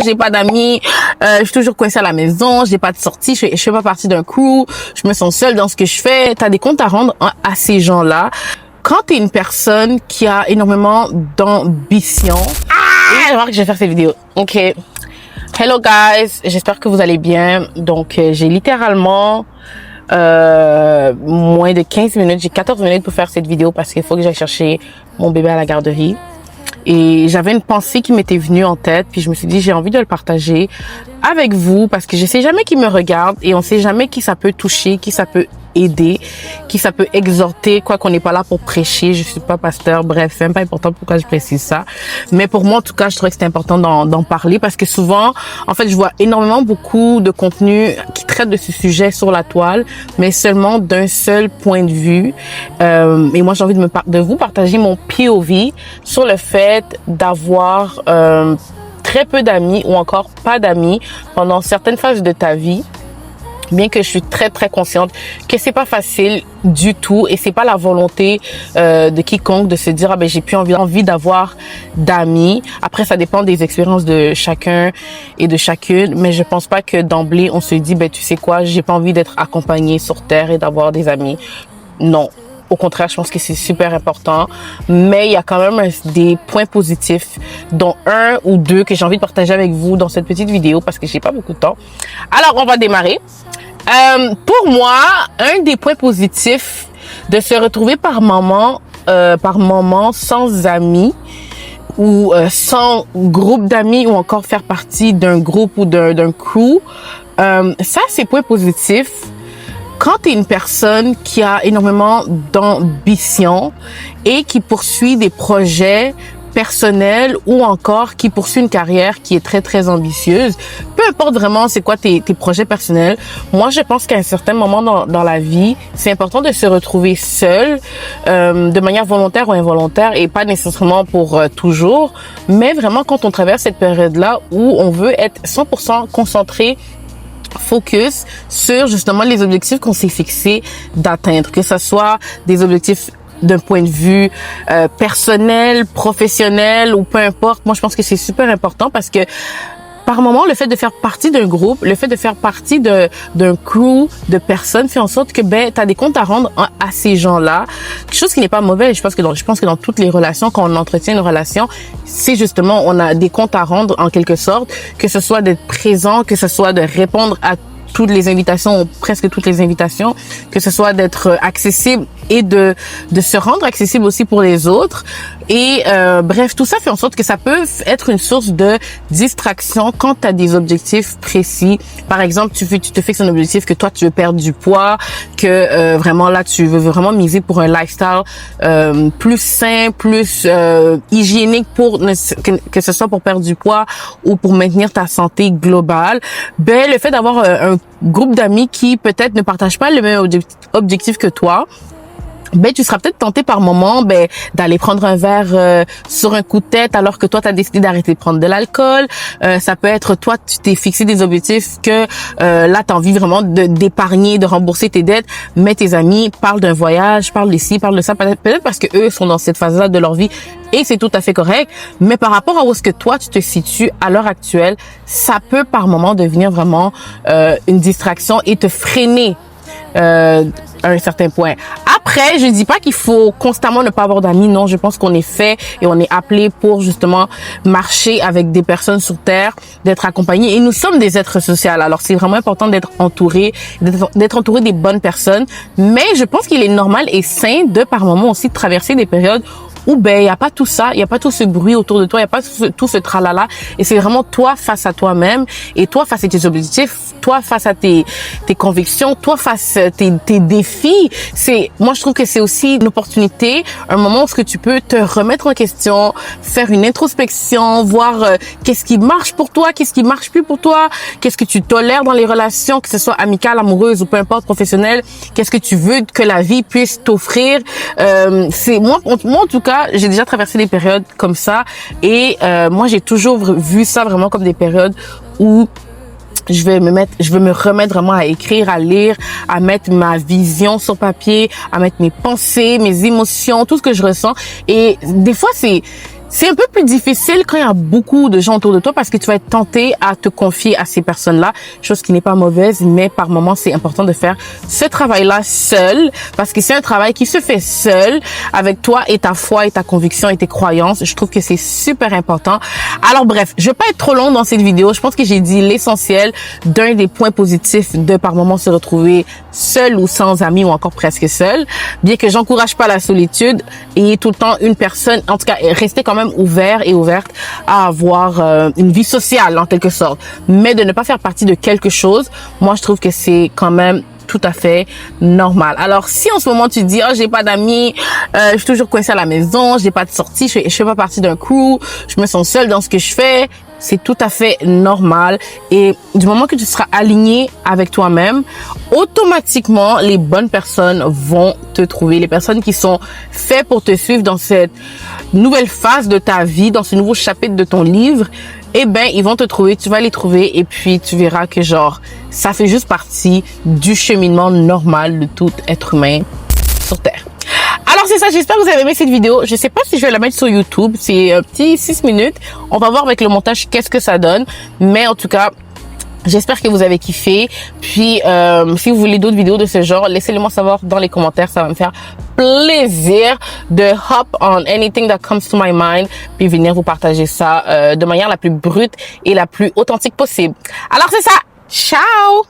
j'ai pas d'amis, je suis toujours coincée à la maison, j'ai pas de sortie, je fais pas partie d'un crew, je me sens seule dans ce que je fais. T'as des comptes à rendre à ces gens-là. Quand t'es une personne qui a énormément d'ambition, et je vais que je vais faire cette vidéo. Ok. Hello guys, j'espère que vous allez bien. Donc j'ai littéralement moins de 15 minutes, j'ai 14 minutes pour faire cette vidéo parce qu'il faut que j'aille chercher mon bébé à la garderie. Et j'avais une pensée qui m'était venue en tête, puis je me suis dit j'ai envie de le partager avec vous parce que je sais jamais qui me regarde et on sait jamais qui ça peut toucher, qui ça peut aider, qui ça peut exhorter, quoi qu'on n'est pas là pour prêcher, je suis pas pasteur, bref, c'est même pas important pourquoi je précise ça. Mais pour moi, en tout cas, je trouvais que c'était important d'en parler parce que souvent, en fait, je vois énormément beaucoup de contenu qui traite de ce sujet sur la toile, mais seulement d'un seul point de vue. Et moi, j'ai envie de vous partager mon POV sur le fait d'avoir très peu d'amis ou encore pas d'amis pendant certaines phases de ta vie. Bien que je suis très consciente que c'est pas facile du tout et c'est pas la volonté de quiconque de se dire j'ai plus envie d'avoir d'amis. Après ça dépend des expériences de chacun et de chacune, mais je pense pas que d'emblée on se dit tu sais quoi, j'ai pas envie d'être accompagnée sur terre et d'avoir des amis. Non. Au contraire, je pense que c'est super important, mais il y a quand même des points positifs, dont un ou deux que j'ai envie de partager avec vous dans cette petite vidéo parce que j'ai pas beaucoup de temps. Alors, on va démarrer. Pour moi, un des points positifs de se retrouver par moment sans amis ou sans groupe d'amis ou encore faire partie d'un groupe ou d'un crew, ça c'est point positif. Quand tu es une personne qui a énormément d'ambition et qui poursuit des projets personnels ou encore qui poursuit une carrière qui est très ambitieuse, peu importe vraiment c'est quoi tes projets personnels, moi je pense qu'à un certain moment dans la vie, c'est important de se retrouver seul, de manière volontaire ou involontaire et pas nécessairement pour toujours, mais vraiment quand on traverse cette période-là où on veut être 100% concentré, focus sur justement les objectifs qu'on s'est fixés d'atteindre, que ce soit des objectifs d'un point de vue personnel, professionnel ou peu importe. Moi, je pense que c'est super important parce que par moment, le fait de faire partie d'un groupe, le fait de faire partie d'un crew de personnes fait en sorte que t'as des comptes à rendre à ces gens-là. Quelque chose qui n'est pas mauvais. Je pense que dans toutes les relations, quand on entretient une relation, c'est justement on a des comptes à rendre en quelque sorte, que ce soit d'être présent, que ce soit de répondre à toutes les invitations, presque toutes les invitations, que ce soit d'être accessible et de se rendre accessible aussi pour les autres. Et bref, tout ça fait en sorte que ça peut être une source de distraction quand tu as des objectifs précis. Par exemple, tu te fixes un objectif que toi tu veux perdre du poids, que vraiment là tu veux vraiment miser pour un lifestyle plus sain, plus hygiénique pour que ce soit pour perdre du poids ou pour maintenir ta santé globale. Le fait d'avoir un groupe d'amis qui peut-être ne partagent pas le même objectif que toi, tu seras peut-être tenté par moment d'aller prendre un verre sur un coup de tête alors que toi t'as décidé d'arrêter de prendre de l'alcool. Ça peut être toi tu t'es fixé des objectifs que là t'as envie vraiment d'épargner, de rembourser tes dettes, mais tes amis parlent d'un voyage, parlent de ci, parlent de ça, peut-être parce que eux sont dans cette phase-là de leur vie et c'est tout à fait correct, mais par rapport à où est-ce que toi tu te situes à l'heure actuelle, ça peut par moment devenir vraiment une distraction et te freiner à un certain point. Après, je dis pas qu'il faut constamment ne pas avoir d'amis. Non, je pense qu'on est fait et on est appelé pour justement marcher avec des personnes sur terre, d'être accompagné. Et nous sommes des êtres sociaux. Alors, c'est vraiment important d'être entouré des bonnes personnes. Mais je pense qu'il est normal et sain de par moment aussi de traverser des périodes où il y a pas tout ça, il y a pas tout ce bruit autour de toi, il y a pas tout ce tralala et c'est vraiment toi face à toi-même et toi face à tes objectifs, toi face à tes convictions, toi face à tes défis. Moi je trouve que c'est aussi une opportunité, un moment où tu peux te remettre en question, faire une introspection, voir qu'est-ce qui marche pour toi, qu'est-ce qui marche plus pour toi, qu'est-ce que tu tolères dans les relations, que ce soit amicales, amoureuses ou peu importe professionnelles, qu'est-ce que tu veux que la vie puisse t'offrir. Moi en tout cas, j'ai déjà traversé des périodes comme ça et moi j'ai toujours vu ça vraiment comme des périodes où je vais me remettre vraiment à écrire, à lire, à mettre ma vision sur papier, à mettre mes pensées, mes émotions, tout ce que je ressens. Et des fois, C'est un peu plus difficile quand il y a beaucoup de gens autour de toi parce que tu vas être tenté à te confier à ces personnes-là, chose qui n'est pas mauvaise, mais par moments, c'est important de faire ce travail-là seul parce que c'est un travail qui se fait seul avec toi et ta foi et ta conviction et tes croyances. Je trouve que c'est super important. Alors bref, je vais pas être trop long dans cette vidéo. Je pense que j'ai dit l'essentiel d'un des points positifs de par moments se retrouver seul ou sans amis ou encore presque seul. Bien que j'encourage pas la solitude, ayez tout le temps une personne, en tout cas, restez quand même ouvert et ouverte à avoir une vie sociale en quelque sorte, mais de ne pas faire partie de quelque chose, moi je trouve que c'est quand même tout à fait normal. Alors si en ce moment tu te dis j'ai pas d'amis, je suis toujours coincée à la maison, j'ai pas de sortie, je fais pas partie d'un crew, je me sens seule dans ce que je fais, c'est tout à fait normal. Et du moment que tu seras aligné avec toi-même, automatiquement les bonnes personnes vont te trouver, les personnes qui sont faites pour te suivre dans cette nouvelle phase de ta vie, dans ce nouveau chapitre de ton livre. Eh ben, ils vont te trouver, tu vas les trouver et puis tu verras que genre, ça fait juste partie du cheminement normal de tout être humain sur Terre. Alors c'est ça, j'espère que vous avez aimé cette vidéo. Je sais pas si je vais la mettre sur YouTube, c'est un petit 6 minutes. On va voir avec le montage qu'est-ce que ça donne. Mais en tout cas, j'espère que vous avez kiffé. Puis, si vous voulez d'autres vidéos de ce genre, laissez-le moi savoir dans les commentaires. Ça va me faire plaisir de hop on anything that comes to my mind. Puis venir vous partager ça de manière la plus brute et la plus authentique possible. Alors c'est ça. Ciao!